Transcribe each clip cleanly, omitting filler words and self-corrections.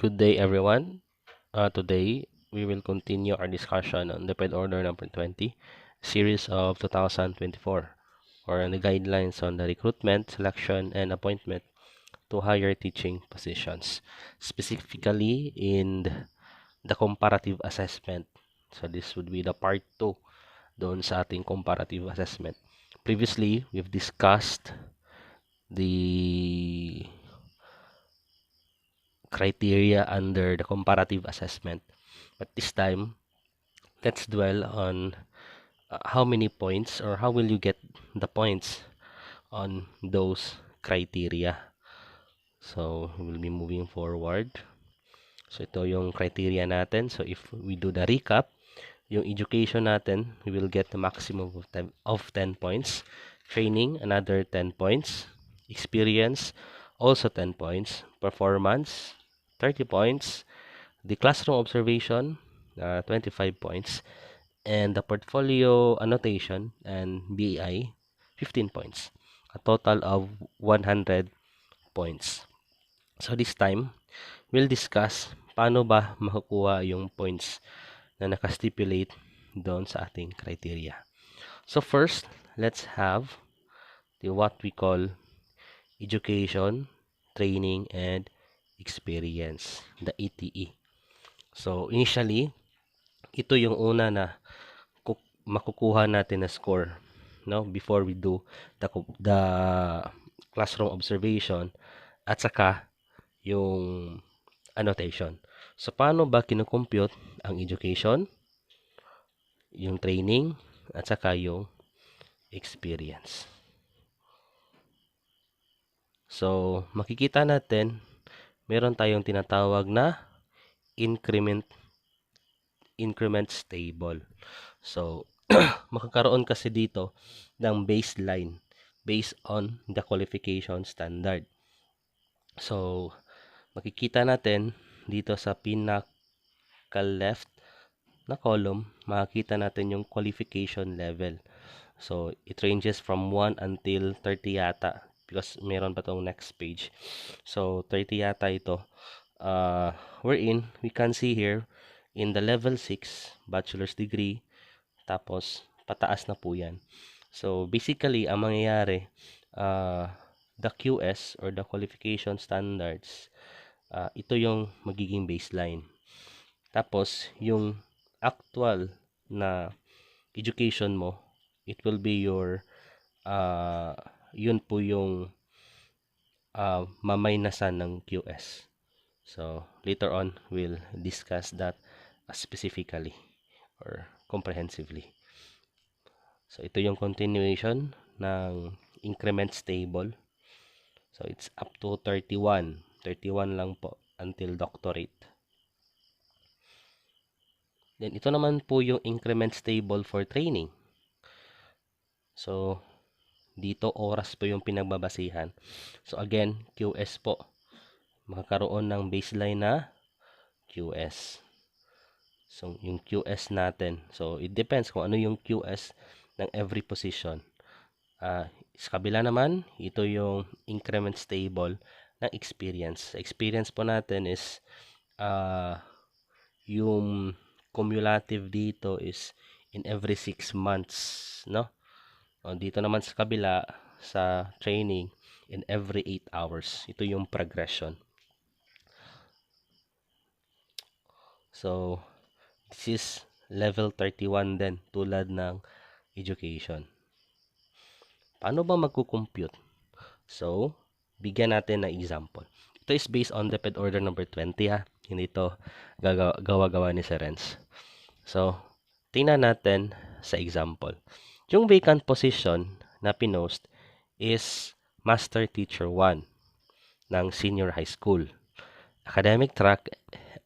Good day, everyone. Today, we will continue our discussion on the PED Order number 20, series of 2024, or the guidelines on the recruitment, selection, and appointment to higher teaching positions, specifically in the comparative assessment. So this would be the part 2 doon sa ating comparative assessment. Previously, we've discussed the criteria under the comparative assessment. But this time, let's dwell on how many points or how will you get the points on those criteria. So, we'll be moving forward. So, ito yung criteria natin. So, if we do the recap, yung education natin, we will get the maximum of 10 points. Training, another 10 points. Experience, also 10 points. Performance, 30 points. The classroom observation, 25 points. And the portfolio annotation and BI, 15 points. A total of 100 points. So this time, we'll discuss paano ba makukuha yung points na nakastipulate doon sa ating criteria. So first, let's have the what we call education, training, and experience, the ETE. So initially, ito yung una na makukuha natin na score, no, before we do the classroom observation at saka yung annotation. So paano ba kinukompute ang education, yung training, at saka yung experience? So makikita natin meron tayong tinatawag na increment table. So makakaroon kasi dito ng baseline based on the qualification standard. So, makikita natin dito sa pinaka left na column, makikita natin yung qualification level. So, it ranges from 1 until 30 yata because meron pa tong next page. So, 30 yata ito. Wherein, we can see here in the level 6, bachelor's degree, tapos pataas na po yan. So, basically, ang mangyayari, the QS or the qualification standards, ito yung magiging baseline. Tapos, yung actual na education mo, it will be your, yun po yung mamaynasan ng QS. So, later on, we'll discuss that specifically or comprehensively. So, ito yung continuation ng increments table. So, it's up to 31. 31 lang po until doctorate. Then, ito naman po yung increments table for training. So, dito oras po yung pinagbabasihan. So, again, QS po. Makakaroon ng baseline na QS. So, yung QS natin. So, it depends kung ano yung QS ng every position. Sa kabila naman, ito yung increments table ng experience. Experience po natin is yung cumulative dito is in every 6 months, no? Dito naman sa kabila, sa training, in every 8 hours. Ito yung progression. So, this is level 31 din, tulad ng education. Paano ba magkukompute? So, bigyan natin ng example. Ito is based on the PED order number 20 ha. Hindi ito gawa-gawa ni Sir Renz. So, tingnan natin sa example. Yung vacant position na pinost is Master Teacher 1 ng senior high school. Academic track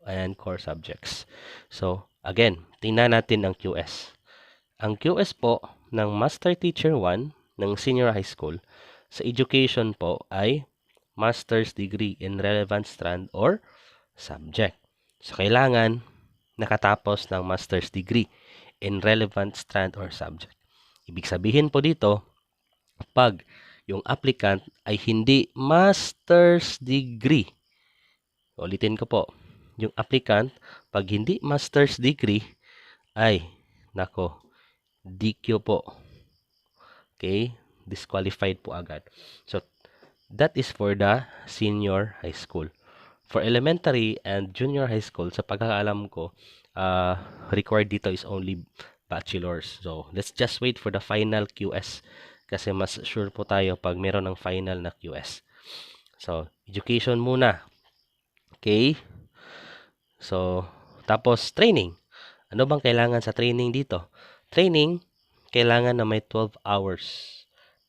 and core subjects. So, again, tingnan natin ang QS. Ang QS po ng Master Teacher 1 ng senior high school sa education po ay master's degree in relevant strand or subject. So, kailangan nakatapos ng master's degree in relevant strand or subject. Ibig sabihin po dito, pag yung applicant ay hindi master's degree, ulitin ko po, yung applicant, pag hindi master's degree, ay, nako, DQ po. Okay? Disqualified po agad. So, that is for the senior high school. For elementary and junior high school, sa pagkakaalam ko, required dito is only bachelor's. So, let's just wait for the final QS kasi mas sure po tayo pag meron ng final na QS. So, education muna. Okay? So, tapos training. Ano bang kailangan sa training dito? Training, kailangan na may 12 hours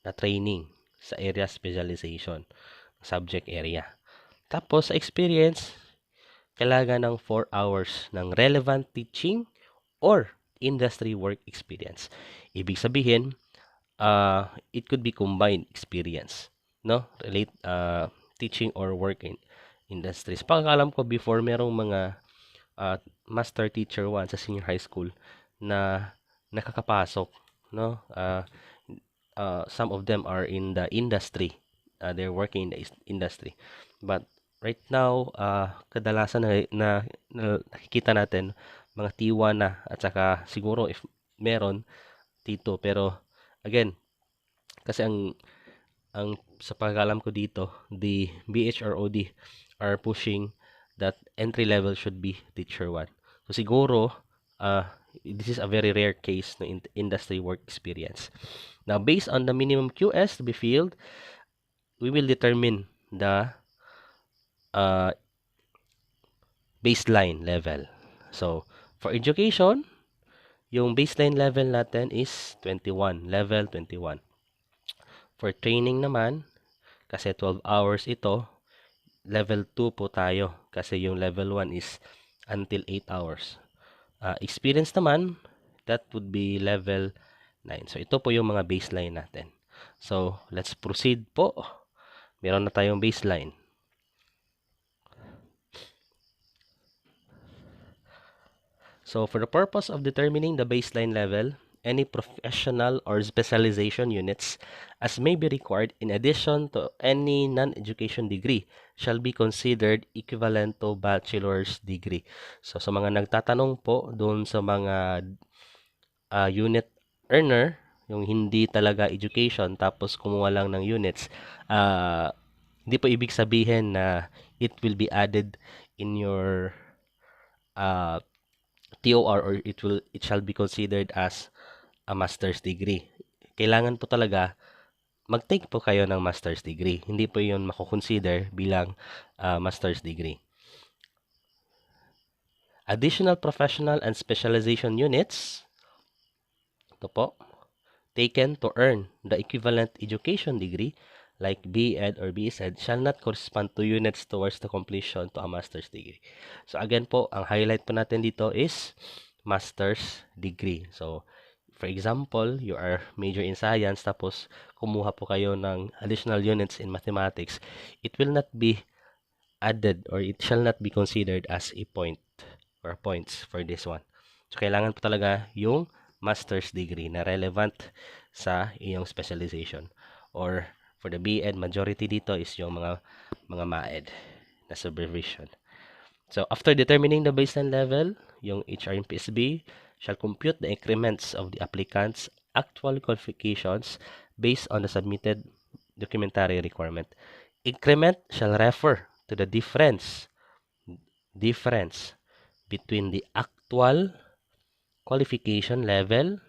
na training sa area specialization, subject area. Tapos, sa experience, kailangan ng 4 hours ng relevant teaching or industry work experience. Ibig sabihin, it could be combined experience, no? Relate teaching or work in industries. Pagkakalam ko before merong mga master teacher 1 sa senior high school na nakakapasok, no? Some of them are in the industry. They're working in the industry. But right now, kadalasan na nakikita natin mga T1 na at saka siguro if meron T2, pero again, kasi ang sa pagkakalam ko dito, the BH or OD are pushing that entry level should be teacher 1. So siguro, this is a very rare case ng industry work experience. Now, based on the minimum QS to be filled, we will determine the baseline level. So, for education, yung baseline level natin is 21, level 21. For training naman, kasi 12 hours ito, level 2 po tayo kasi yung level 1 is until 8 hours. Experience naman, that would be level 9. So, ito po yung mga baseline natin. So, let's proceed po. Meron na tayong baseline. So, for the purpose of determining the baseline level, any professional or specialization units as may be required in addition to any non-education degree shall be considered equivalent to bachelor's degree. So, sa mga nagtatanong po doon sa mga unit earner, yung hindi talaga education tapos kumuha lang ng units, hindi po ibig sabihin na it will be added in your TOR or it shall be considered as a master's degree. Kailangan po talaga mag-take po kayo ng master's degree. Hindi po 'yon mako-consider bilang master's degree. Additional professional and specialization units, ito po, taken to earn the equivalent education degree like B.Ed or B.Sed shall not correspond to units towards the completion to a master's degree. So again po, ang highlight po natin dito is master's degree. So for example, you are major in science tapos kumuha po kayo ng additional units in mathematics, it will not be added or it shall not be considered as a point or points for this one. So kailangan po talaga yung master's degree na relevant sa iyong specialization. Or for the B.Ed, majority dito is yung mga MAED na supervision. So after determining the baseline level, yung HRMPSB shall compute the increments of the applicant's actual qualifications based on the submitted documentary requirement. Increment shall refer to the difference between the actual qualification level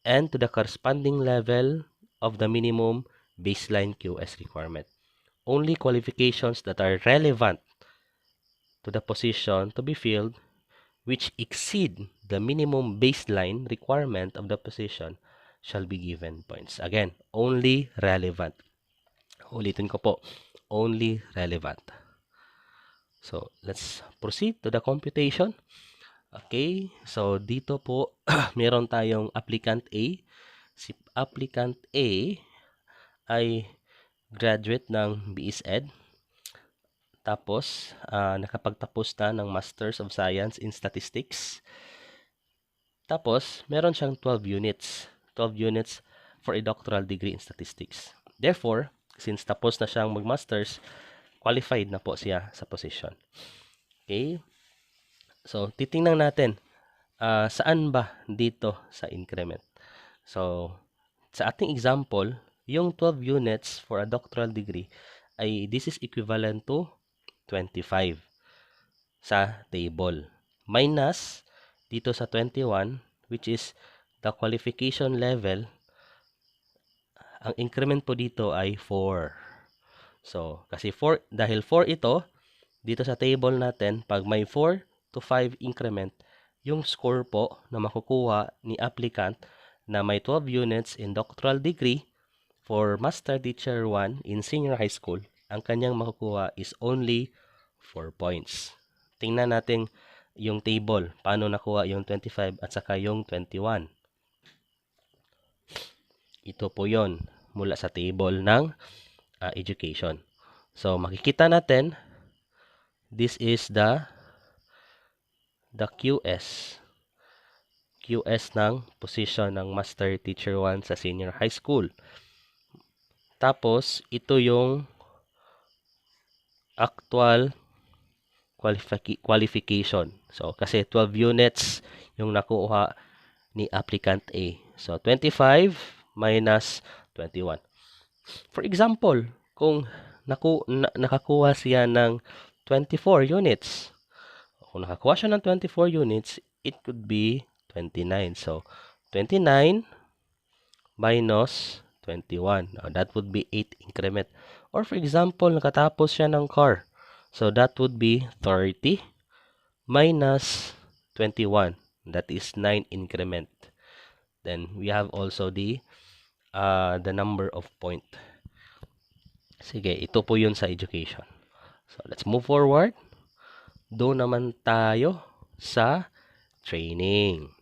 and to the corresponding level of the minimum baseline QS requirement. Only qualifications that are relevant to the position to be filled which exceed the minimum baseline requirement of the position shall be given points. Again, only relevant. Ulitin ko po, only relevant. So, let's proceed to the computation. Okay, so dito po, meron tayong applicant A. Si applicant A ay graduate ng BSED. Tapos, nakapagtapos na ng Masters of Science in Statistics. Tapos, meron siyang 12 units. 12 units for a doctoral degree in statistics. Therefore, since tapos na siyang mag-masters, qualified na po siya sa position. Okay? So, titingnan natin, saan ba dito sa increment. So, sa ating example, yung 12 units for a doctoral degree ay this is equivalent to 25 sa table. Minus dito sa 21, which is the qualification level, ang increment po dito ay 4. So, kasi 4, dahil 4 ito, dito sa table natin, pag may 4 to 5 increment, yung score po na makukuha ni applicant na may 12 units in doctoral degree for Master Teacher 1 in senior high school, ang kanyang makukuha is only 4 points. Tingnan natin yung table, paano nakuha yung 25 at saka yung 21. Ito po yon mula sa table ng education. So, makikita natin, this is the QS. QS ng position ng Master Teacher 1 sa senior high school. Tapos, ito yung actual qualification. So, kasi 12 units yung nakuha ni applicant A. So, 25 minus 21. For example, kung nakakuha siya ng 24 units, kung nakakuha siya ng 24 units, it could be 29. So, 29 minus 21. Now, that would be 8 increment. Or for example, nakatapos siya ng car. So, that would be 30 minus 21. That is 9 increment. Then, we have also the number of point. Sige, ito po yun sa education. So, let's move forward. Doon naman tayo sa training.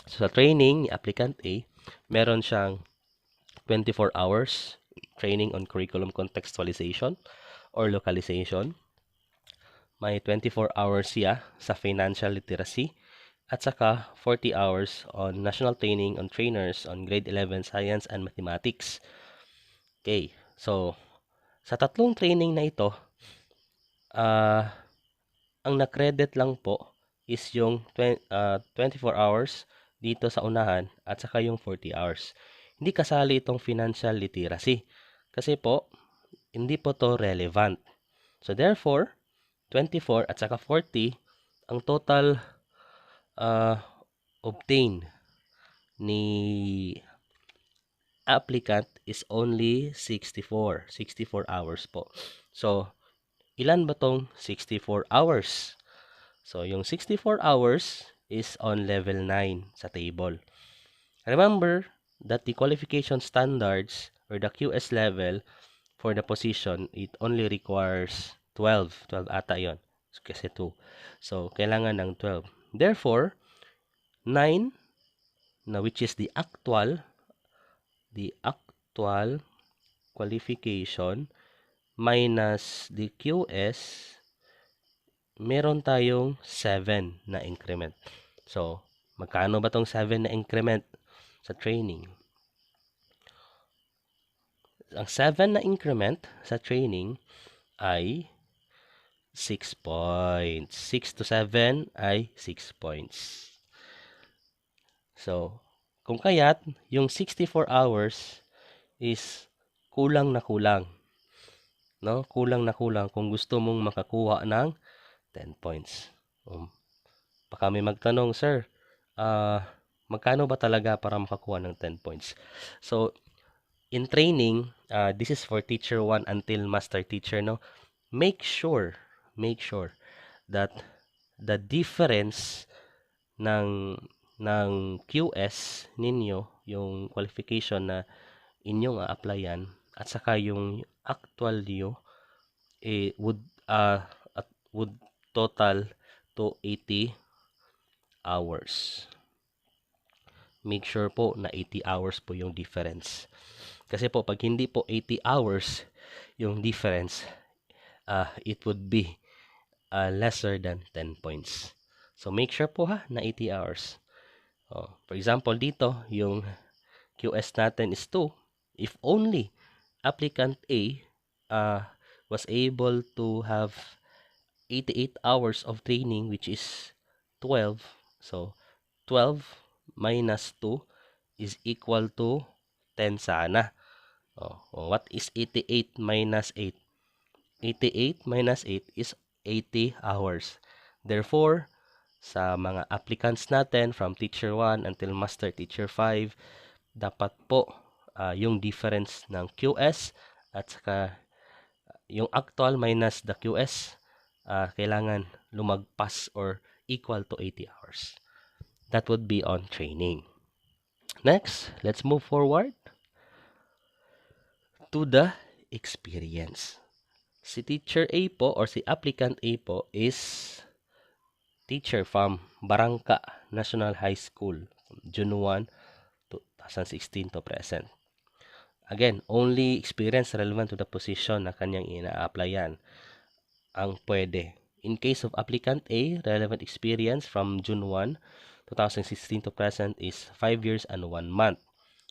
So, sa training, ni applicant A, meron siyang 24 hours training on curriculum contextualization or localization. May 24 hours siya sa financial literacy at saka 40 hours on national training on trainers on grade 11 science and mathematics. Okay, so sa tatlong training na ito, ang na-credit lang po is yung 24 hours dito sa unahan at saka yung 40 hours. Hindi kasali itong financial literacy kasi po hindi po to relevant. So therefore, 24 at saka 40 ang total obtain ni applicant is only 64 hours po. So ilan ba tong 64 hours? So, yung 64 hours is on level 9 sa table. Remember that the qualification standards or the QS level for the position, it only requires 12. 12 ata yon. Kasi 2. So, kailangan ng 12. Therefore, 9, na which is the actual qualification minus the QS, meron tayong 7 na increment. So, magkano ba tong 7 na increment sa training? Ang 7 na increment sa training ay 6 points. 6 to 7 ay 6 points. So, kung kaya't, yung 64 hours is kulang na kulang. No? Kulang na kulang kung gusto mong makakuha ng 10 points. Baka may magtanong, sir, magkano ba talaga para makakuha ng 10 points? So, in training, this is for teacher 1 until master teacher, no? Make sure that the difference ng QS ninyo, yung qualification na inyong a-applyan, at saka yung actual nyo, would total to 80 hours. Make sure po na 80 hours po yung difference. Kasi po, pag hindi po 80 hours yung difference, it would be lesser than 10 points. So, make sure po ha, na 80 hours. For example, dito, yung QS natin is 2. If only applicant A was able to have 88 hours of training, which is 12. So, 12 minus 2 is equal to 10 sana. What is 88 minus 8? 88 minus 8 is 80 hours. Therefore, sa mga applicants natin from Teacher 1 until Master Teacher 5, dapat po yung difference ng QS at saka yung actual minus the QS, kailangan lumagpas or equal to 80 hours. That would be on training. Next, let's move forward to the experience. Si Teacher A po or si applicant A po is teacher from Barangka National High School from June 1, 2016 to present. Again, only experience relevant to the position na kanyang ina-applyan ang pwede. In case of applicant A, relevant experience from June 1, 2016 to present is 5 years and 1 month.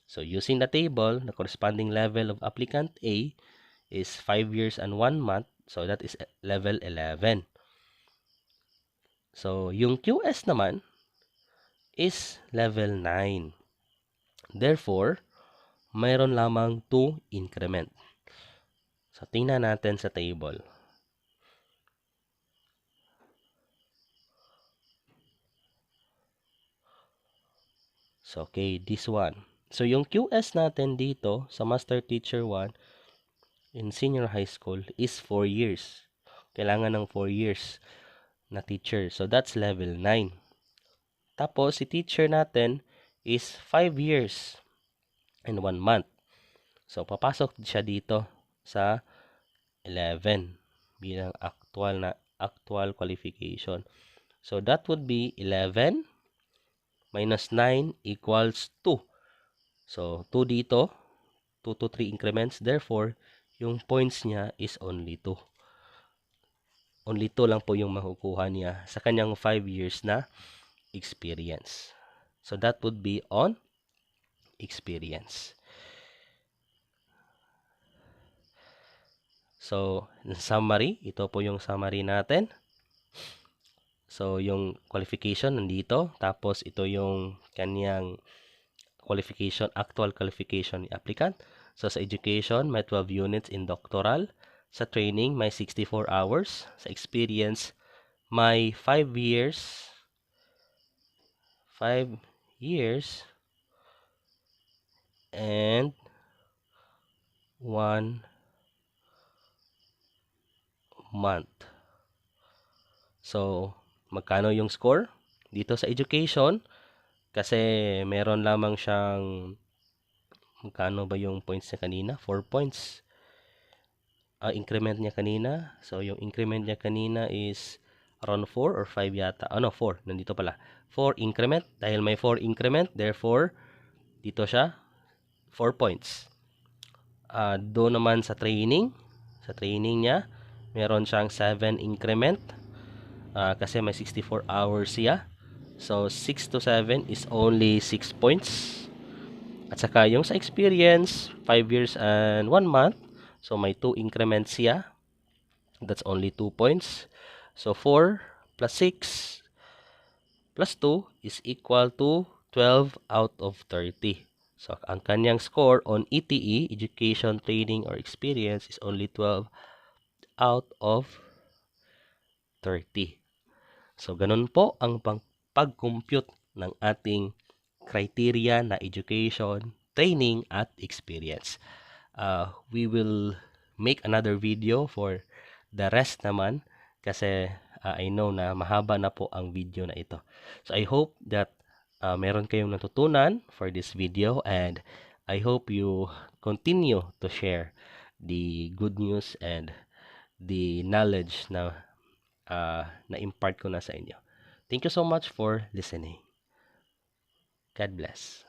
So, using the table, the corresponding level of applicant A is 5 years and 1 month. So, that is level 11. So, yung QS naman is level 9. Therefore, mayroon lamang 2 increment. So, tingnan natin sa table. So, okay, this one. So, yung QS natin dito sa Master Teacher 1 in Senior High School is 4 years. Kailangan ng 4 years na teacher. So, that's level 9. Tapos, si teacher natin is 5 years and 1 month. So, papasok siya dito sa 11 bilang actual qualification. So, that would be 11 minus 9 equals 2. So, 2 dito, 2 to 3 increments. Therefore, yung points niya is only 2. Only 2 lang po yung makukuha niya sa kanyang 5 years na experience. So, that would be on experience. So, in summary, ito po yung summary natin. So, yung qualification nandito. Tapos, ito yung kanyang qualification, actual qualification ni applicant. So, sa education, may 12 units in doctoral. Sa training, may 64 hours. Sa experience, may 5 years. 5 years and 1 month. So, magkano yung score? Dito sa education, kasi meron lamang siyang, magkano ba yung points niya kanina? 4 points. Increment niya kanina. So, yung increment niya kanina is around 4 or 5 yata. 4. Nandito pala. 4 increment. Dahil may 4 increment, therefore, dito siya, 4 points. Doon naman sa training niya, meron siyang 7 increment. Kasi may 64 hours siya. So, 6 to 7 is only 6 points. At saka yung sa experience, 5 years and 1 month. So, may 2 increments siya. That's only 2 points. So, 4 plus 6 plus 2 is equal to 12 out of 30. So, ang kanyang score on ETE, Education, Training, or Experience is only 12 out of 30. So, ganun po ang pag-compute ng ating criteria na education, training, at experience. We will make another video for the rest naman kasi I know na mahaba na po ang video na ito. So, I hope that meron kayong natutunan for this video and I hope you continue to share the good news and the knowledge na na-impart ko na sa inyo. Thank you so much for listening. God bless.